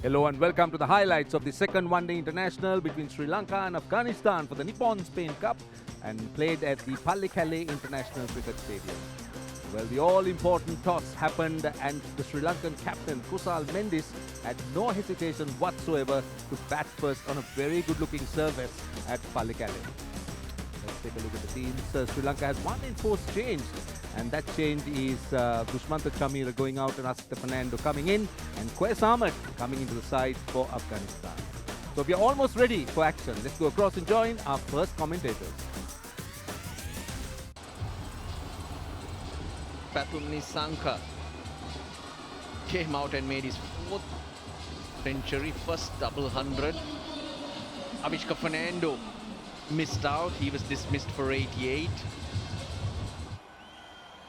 Hello and welcome to the highlights of the second one-day international between Sri Lanka and Afghanistan for the Nippon Spain Cup and played at the Pallekele International Cricket Stadium. Well, the all-important toss happened and the Sri Lankan captain Kusal Mendis had no hesitation whatsoever to bat first on a very good-looking service at Pallekele. Let's take a look at the teams. Sri Lanka has 1 in 4 changed, and that change is Dushmantha Chamira going out and Asita Fernando coming in, and Qais Ahmed coming into the side for Afghanistan. So we are almost ready for action. Let's go across and join our first commentators. Asalanka came out and made his 4th century, first double 100. Avishka Fernando missed out. He was dismissed for 88.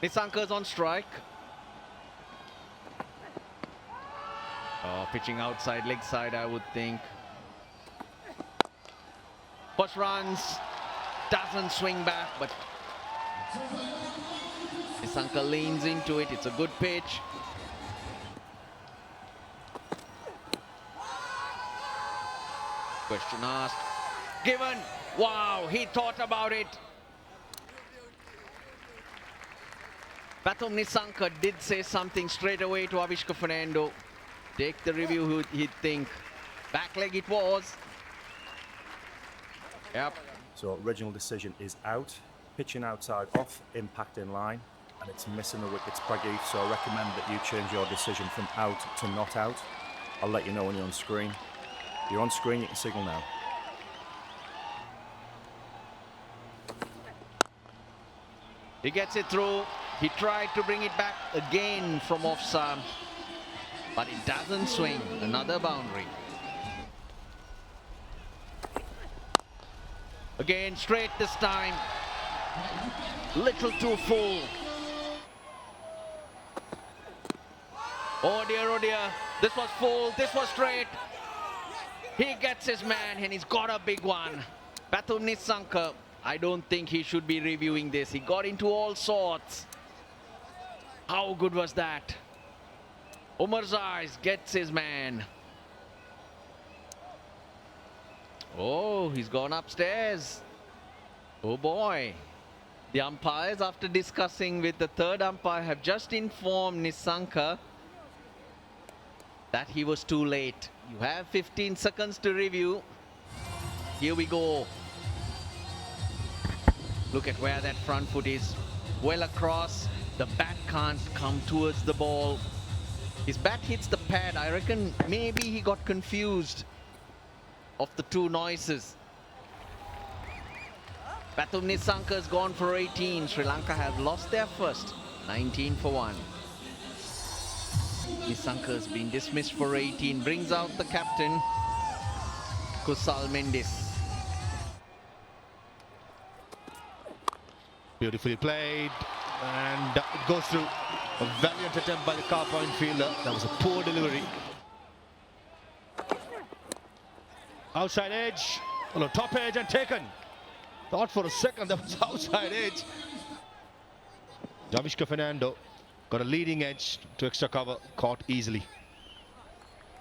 Nisanka's on strike. Oh, pitching outside, leg side, I would think. First runs, doesn't swing back, but Nisanka leans into it. It's a good pitch. Question asked. Given. Wow, he thought about it. Pathum Nisanka did say something straight away to Avishka Fernando. Take the review, he'd think. Back leg it was. Yep. So original decision is out. Pitching outside off, impact in line, and it's missing the wickets, Prageet. So I recommend that you change your decision from out to not out. I'll let you know when you're on screen. If you're on screen, you can signal now. He gets it through. He tried to bring it back again from off-sum, but it doesn't swing. Another boundary. Again, straight this time. Little too full. Oh dear, this was full, this was straight. He gets his man and he's got a big one. Pathum Nisanka, I don't think he should be reviewing this. He got into all sorts. How good was that? Umar Zais gets his man. Oh, he's gone upstairs. Oh boy. The umpires, after discussing with the third umpire, have just informed Nisanka that he was too late. You have 15 seconds to review. Here we go. Look at where that front foot is. Well across. The bat can't come towards the ball. His bat hits the pad. I reckon maybe he got confused of the two noises. Pathum Nisanka has gone for 18. Sri Lanka have lost their first. 19 for 1. Nisanka has been dismissed for 18. Brings out the captain, Kusal Mendis. Beautifully played, and it goes through. A valiant attempt by the car point fielder. That was a poor delivery. Outside edge, on the top edge and taken. Thought for a second that was outside edge. Avishka Fernando got a leading edge to extra cover, caught easily.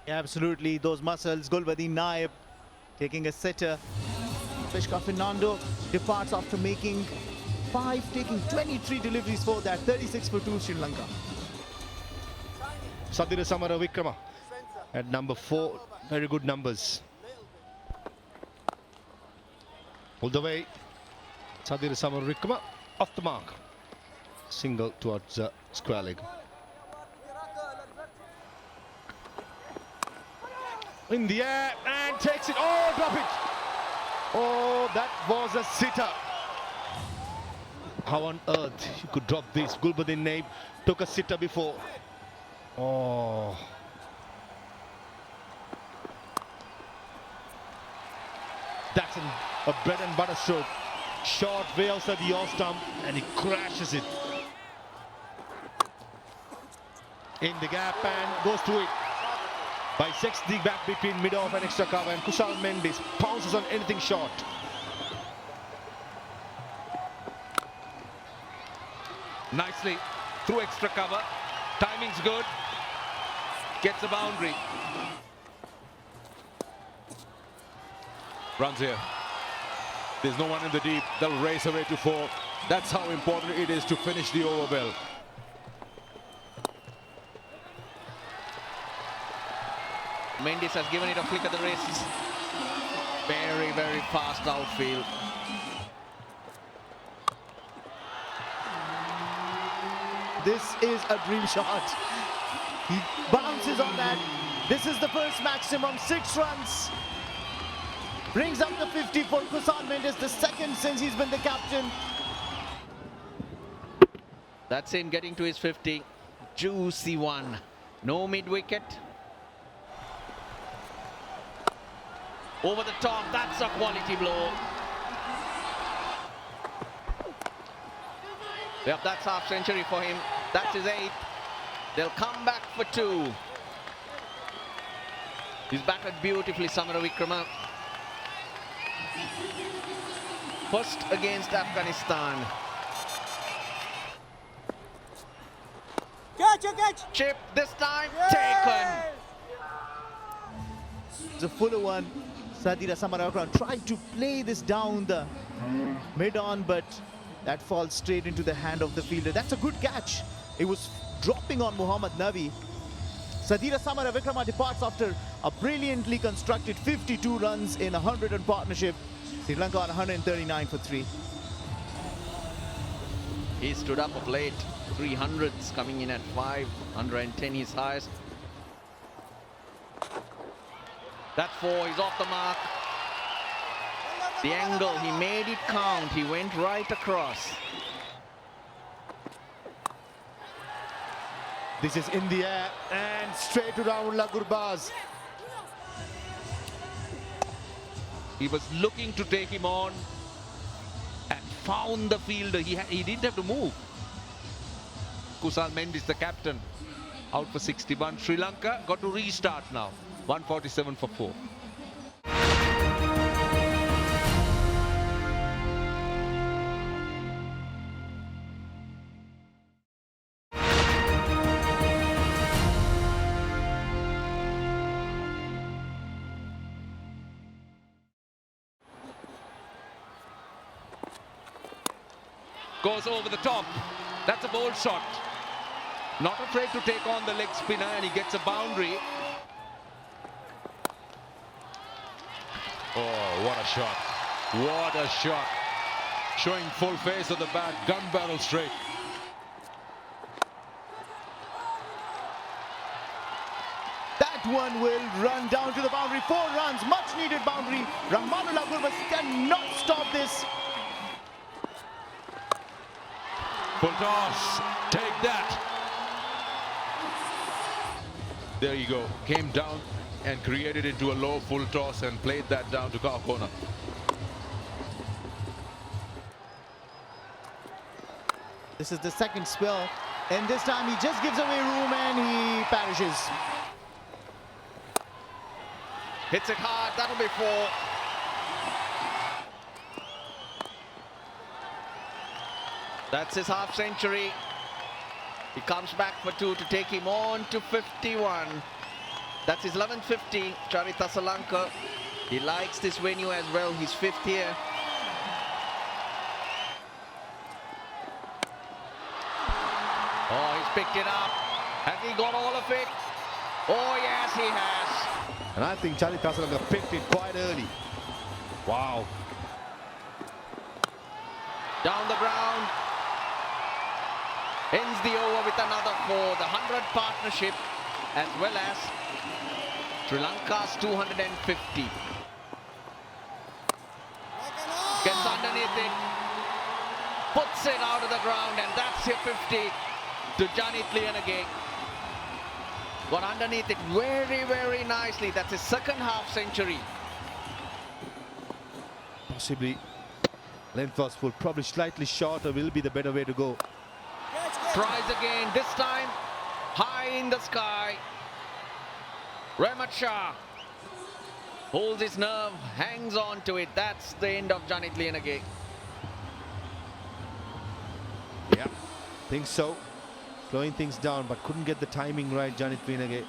Yeah, absolutely, those muscles. Gulbadin Naib taking a sitter. Avishka Fernando departs after making 5, taking 23 deliveries for that. 36 for 2 Sri Lanka. Sadira Samara Vikrama at number 4. Very good numbers. Pulled away. Sadira Samara Vikrama off the mark. Single towards square leg. In the air and takes it. Oh, drop it. Oh, that was a sitter. How on earth you could drop this? Gulbadin Naib took a sitter before. Oh. That's a bread and butter stroke. Short way outside the off stump and he crashes it. In the gap and goes through it. By 6, the gap between mid-off and extra cover, and Kusal Mendis pounces on anything short. Nicely through extra cover. Timing's good. Gets a boundary. runs here. There's no one in the deep. They'll race away to 4. That's how important it is to finish the over well. Mendes has given it a flick of the wrist. Very, very fast outfield. This is a dream shot. He bounces on that. This is the first maximum, 6 runs. Brings up the 50 for Kusal Mendes, the second since he's been the captain. That's him getting to his 50. Juicy one. No mid-wicket. Over the top, that's a quality blow. Yep, that's half century for him. That's his 8th. They'll come back for 2. He's batted beautifully, Samara Wickrama. First against Afghanistan. Catch! Chip this time, taken. It's a fuller one. Sadira Samarawickrama tried to play this down the mid-on, but that falls straight into the hand of the fielder. That's a good catch. It was dropping on Muhammad Nabi. Sadira Samarawickrama departs after a brilliantly constructed 52 runs in a 100-run partnership. Sri Lanka on 139 for 3. He stood up of late. 300s coming in at 5. 110 his highest. That's 4. He's off the mark. The angle, he made it count. He went right across. This is in the air and straight to Rahul Gurbaz. He was looking to take him on and found the fielder. He didn't have to move. Kusal Mendes, the captain, out for 61. Sri Lanka got to restart now. 147 for 4. Goes over the top. That's a bold shot. Not afraid to take on the leg spinner, and he gets a boundary. Oh, what a shot. What a shot. Showing full face of the bat, gun barrel straight. That one will run down to the boundary. 4 runs, much needed boundary. Rahmanullah Gurbaz cannot stop this. Full toss. Take that. There you go. Came down and created into a low full toss and played that down to our corner. This is the second spell, and this time he just gives away room and he perishes. Hits it hard, that'll be 4. That's his half century. He comes back for 2 to take him on to 51. That's his 11th 50, Charit Asalanka. He likes this venue as well, he's 5th here. Oh, he's picked it up. Has he got all of it? Oh, yes, he has. And I think Charit Asalanka picked it quite early. Wow. Down the ground. Ends the over with another 4. The 100 partnership as well as Sri Lanka's 250. Gets underneath it. Puts it out of the ground, and that's your 50 to Janit Lianage. Got underneath it very, very nicely. That's his second half century. Possibly length was full, probably slightly shorter will be the better way to go. Tries again, this time high in the sky. Rahmat Shah holds his nerve, hangs on to it. That's the end of Janit Lianage. Yeah, think so. Slowing things down, but couldn't get the timing right, Janit Lianage.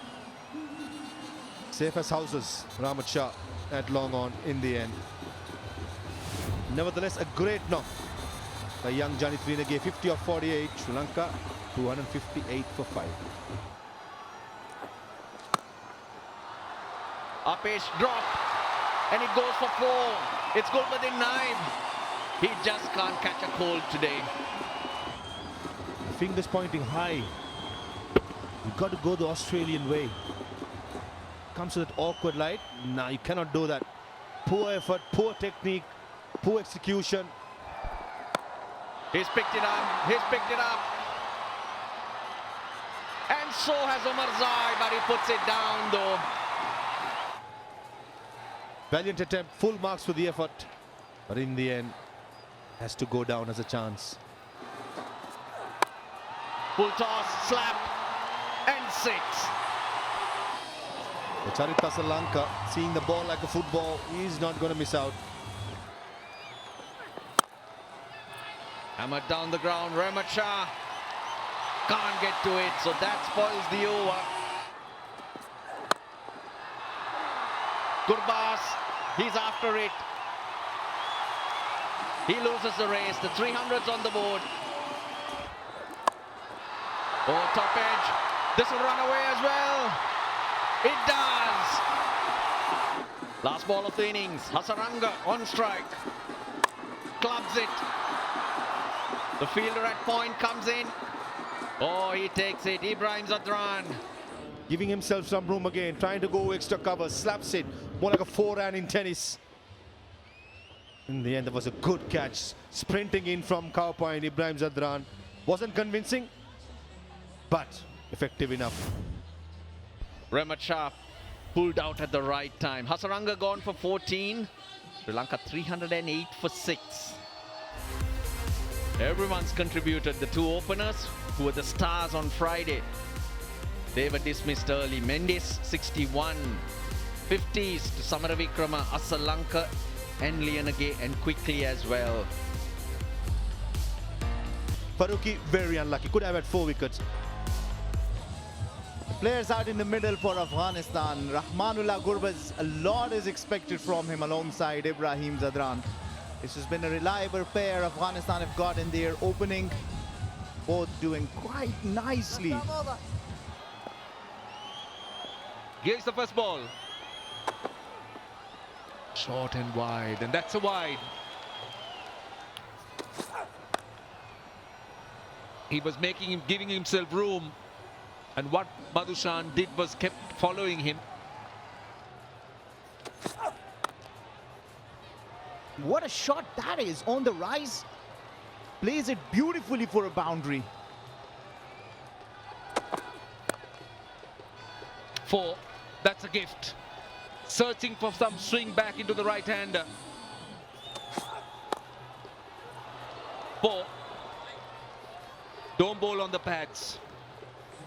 Safe as houses, Rahmat Shah at long on in the end. Nevertheless, a great knock by young Johnny Trinagay. 50 of 48. Sri Lanka 258 for 5. Upish drop, and it goes for 4. It's good within 9. He just can't catch a cold today. Fingers pointing high. You've got to go the Australian way. Comes to that awkward light. Nah, you cannot do that. Poor effort, poor technique, poor execution. He's picked it up. He's picked it up. And so has Omarzai, but he puts it down though. Valiant attempt, full marks for the effort. But in the end, has to go down as a chance. Full toss, slap, and 6. The Charit Asalanka, seeing the ball like a football, he's not going to miss out. Hammered down the ground, Rahmat Shah can't get to it, so that spoils the over. Gurbas, he's after it. He loses the race, the 300's on the board. Oh, top edge, this will run away as well. It does. Last ball of the innings, Asalanka on strike. Clubs it. The fielder at point comes in. Oh, he takes it. Ibrahim Zadran. Giving himself some room again, trying to go extra cover, slaps it. More like a forehand in tennis. In the end, there was a good catch. Sprinting in from cow point, Ibrahim Zadran. Wasn't convincing, but effective enough. Rahmat Shah pulled out at the right time. Asalanka gone for 14. Sri Lanka 308 for 6. Everyone's contributed. The 2 openers who were the stars on Friday, they were dismissed early. Mendes 61, 50s to Samaravikrama, Asalanka and Lianage, and quickly as well. Faruqi very unlucky, could have had 4 wickets. Players out in the middle for Afghanistan. Rahmanullah Gurbaz, a lot is expected from him alongside Ibrahim Zadran. This has been a reliable pair Afghanistan have got in their opening. Both doing quite nicely. Here's the first ball. Short and wide, and that's a wide. He was giving himself room, and what Madhushan did was kept following him. What a shot that is on the rise. Plays it beautifully for a boundary. 4, that's a gift. Searching for some swing back into the right-hander. 4. Don't bowl on the pads.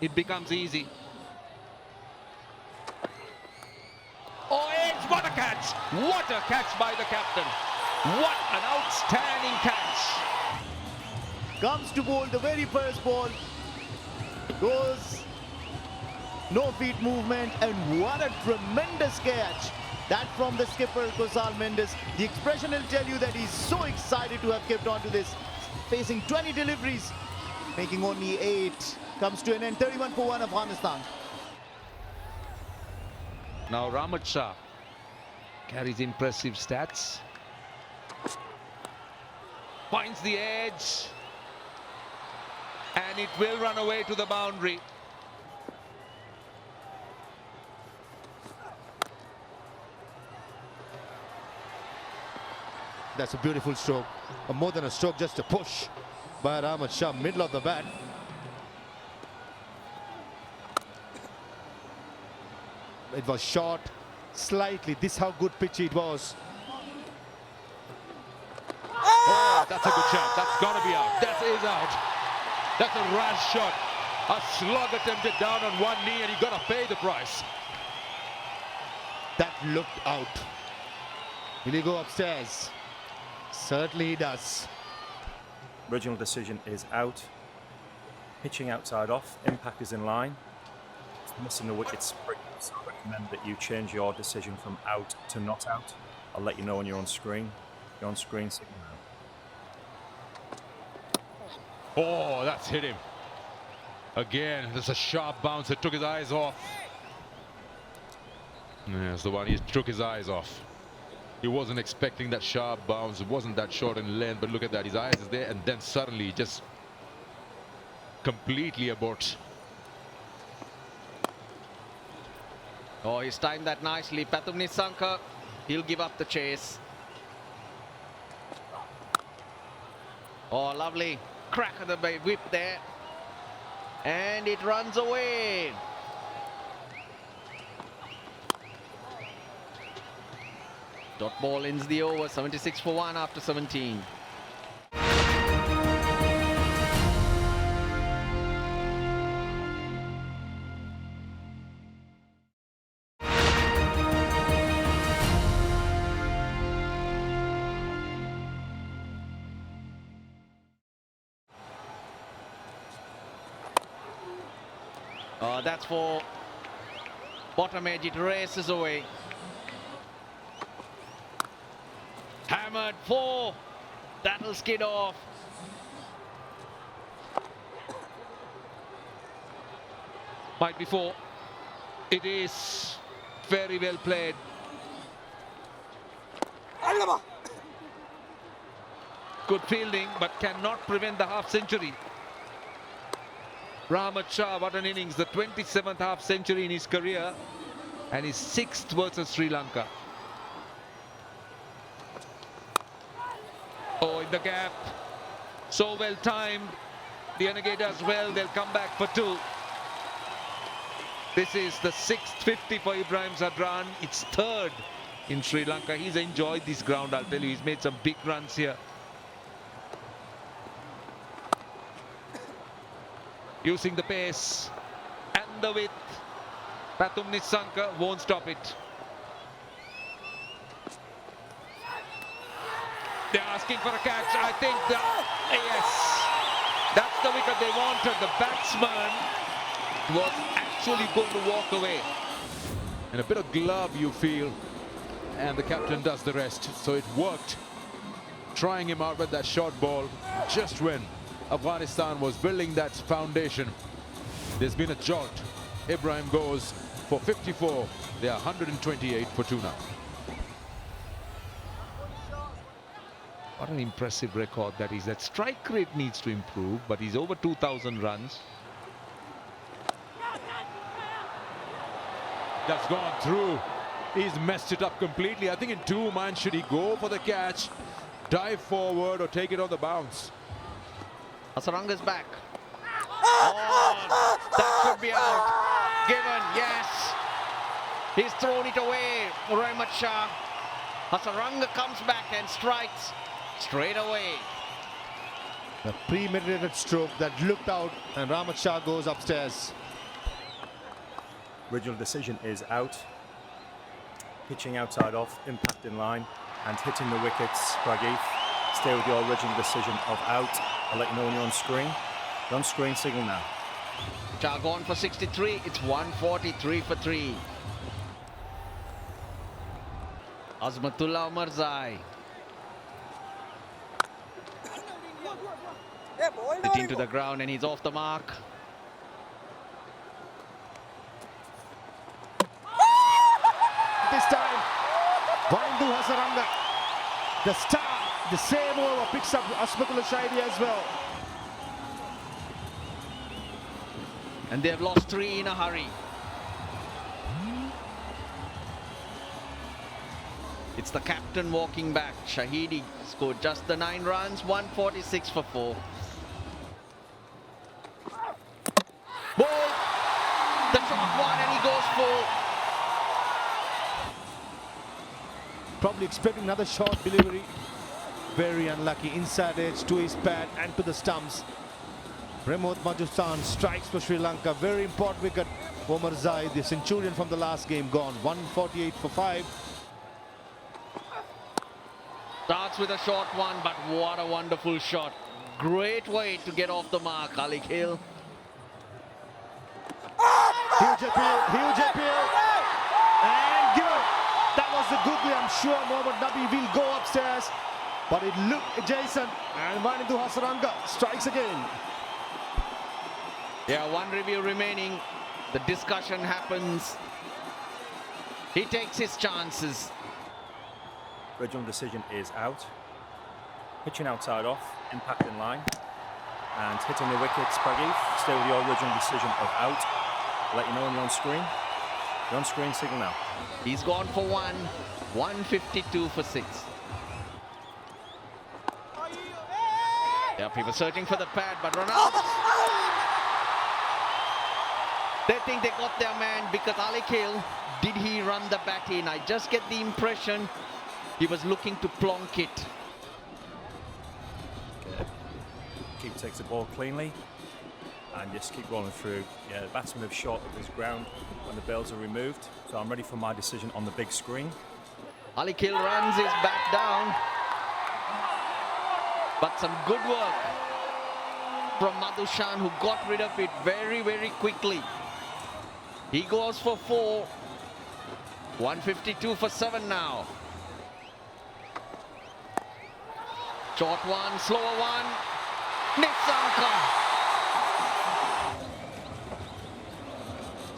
It becomes easy. Oh, edge, what a catch! What a catch by the captain. What an outstanding catch. Comes to bowl the very first ball. Goes no feet movement, and what a tremendous catch. That from the skipper, Kusal Mendes. The expression will tell you that he's so excited to have kept on to this. Facing 20 deliveries, making only 8. Comes to an end, 31 for 1 Afghanistan. Now Rahmat Shah carries impressive stats. Finds the edge. And it will run away to the boundary. That's a beautiful stroke. More than a stroke, just a push by Rahmat Shah, middle of the bat. It was short, slightly. This how good pitch it was. Oh, that's a good shot. That's got to be out. That is out. That's a rash shot. A slug attempted down on one knee, and you got to pay the price. That looked out. Will he go upstairs? Certainly he does. Original decision is out. Pitching outside off. Impact is in line. Missing the wicket spring, so I recommend that you change your decision from out to not out. I'll let you know when you're on screen. You're on screen signal now. Oh, that's hit him. Again, there's a sharp bounce that took his eyes off. That's the one he took his eyes off. He wasn't expecting that sharp bounce. It wasn't that short in length, but look at that. His eyes is there, and then suddenly just completely abort. Oh, he's timed that nicely. Pathum Nissanka, he'll give up the chase. Oh, lovely crack of the whip there. And it runs away. Dot ball ends the over, 76 for 1 after 17. That's for bottom edge, it races away. Hammered 4, that'll skid off. Might be 4. It is very well played. Good fielding, but cannot prevent the half century. Rahmat Shah, what an innings, the 27th half century in his career and his 6th versus Sri Lanka. Oh, in the gap, so well timed. The Renegade does well, they'll come back for 2. This is the 6th 50 for Ibrahim Zadran. It's 3rd in Sri Lanka. He's enjoyed this ground, I'll tell you. He's made some big runs here. Using the pace and the width, Pathum Nissanka won't stop it. They're asking for a catch. I think yes, that's the wicket they wanted. The batsman was actually going to walk away. And a bit of glove, you feel, and the captain does the rest. So it worked, trying him out with that short ball just when Afghanistan was building that foundation. There's been a jolt. Ibrahim goes for 54. They are 128 for 2 now. What an impressive record that is. That strike rate needs to improve, but he's over 2,000 runs. That's gone through. He's messed it up completely. I think in 2 minds, should he go for the catch, dive forward, or take it on the bounce? Asalanka's back. Oh, that should be out. Given, yes. He's thrown it away. Rahmat Shah. Asalanka comes back and strikes straight away. A premeditated stroke that looked out, and Rahmat Shah goes upstairs. Original decision is out. Pitching outside off, impact in line, and hitting the wickets. Prageeth, stay with your original decision of out. I'll let you know when you're on screen. You're on screen signal now. Shah gone for 63. It's 143 for 3. Azmatullah Omarzai. Hitting to the ground and he's off the mark. This time, Wanindu Asalanka, the star, the same over, picks up Asmatullah Shaidi as well. And they've lost 3 in a hurry. It's the captain walking back. Shahidi scored just the 9 runs, 146 for 4. Ball! The short one and he goes full. Probably expecting another short delivery. Very unlucky. Inside edge to his pad and to the stumps. Remot Majustan strikes for Sri Lanka. Very important wicket. Omarzai, the centurion from the last game, gone. 148 for 5. Starts with a short one, but what a wonderful shot. Great way to get off the mark, Ali Hill. Huge appeal. And given. That was the goodly. I'm sure Mohammad Nabi will go upstairs But it looked Jason, and Wanindu Asalanka strikes again. Yeah, one review remaining. The discussion happens. He takes his chances. Original decision is out. Pitching outside off, impact in line, and hitting the wickets. Pradeep, still with your original decision of out. I'll let you know when you're on screen. You're on screen signal now. He's gone for one. 152 for 6. Yeah, people searching for the pad, but run out. They think they got their man because Ali Kale, did he run the bat in? I just get the impression he was looking to plonk it. Keeper takes the ball cleanly and just keep rolling through. Yeah, the batsmen have shot at his ground when the bails are removed. So I'm ready for my decision on the big screen. Ali Kale runs his bat down. But some good work from Madhushan, who got rid of it very, very quickly. He goes for 4. 152 for 7 now. Short one, slower one. Nisanka.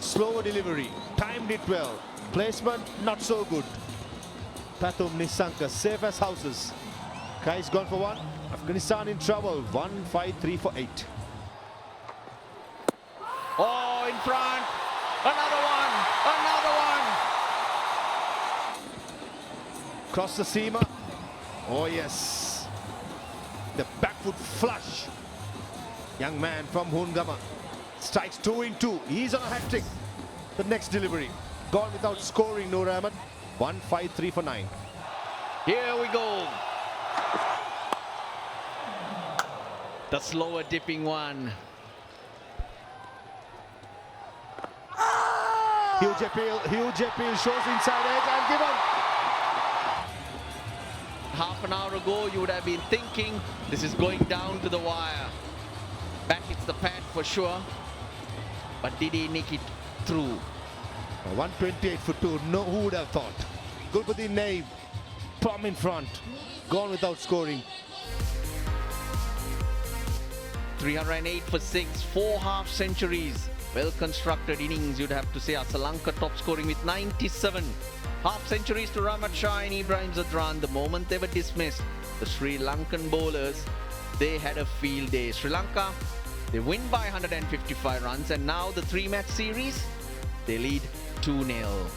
Slower delivery, timed it well. Placement not so good. Pathum Nisanka safe as houses. Kai's gone for 1. Afghanistan in trouble. 153 for 8. Oh, in front. Another one. Another one. Cross the seamer. Oh yes. The back foot flush. Young man from Hungama strikes 2 in 2. He's on a hat-trick. The next delivery. Gone without scoring, Noor Ahmed. 153 for 9. Here we go. The slower dipping one. Huge appeal shows inside edge and given. Half an hour ago, you would have been thinking this is going down to the wire. Back hits the pad for sure. But did he nick it through? 128 for 2. No, who would have thought? Gulbuddin Naib, plumb in front. Gone without scoring. 308 for 6. 4 half centuries. Well-constructed innings, you'd have to say. Asalanka top scoring with 97. Half centuries to Rahmat Shah and Ibrahim Zadran. The moment they were dismissed, the Sri Lankan bowlers, they had a field day. Sri Lanka, they win by 155 runs, and now the 3-match series, they lead 2-0.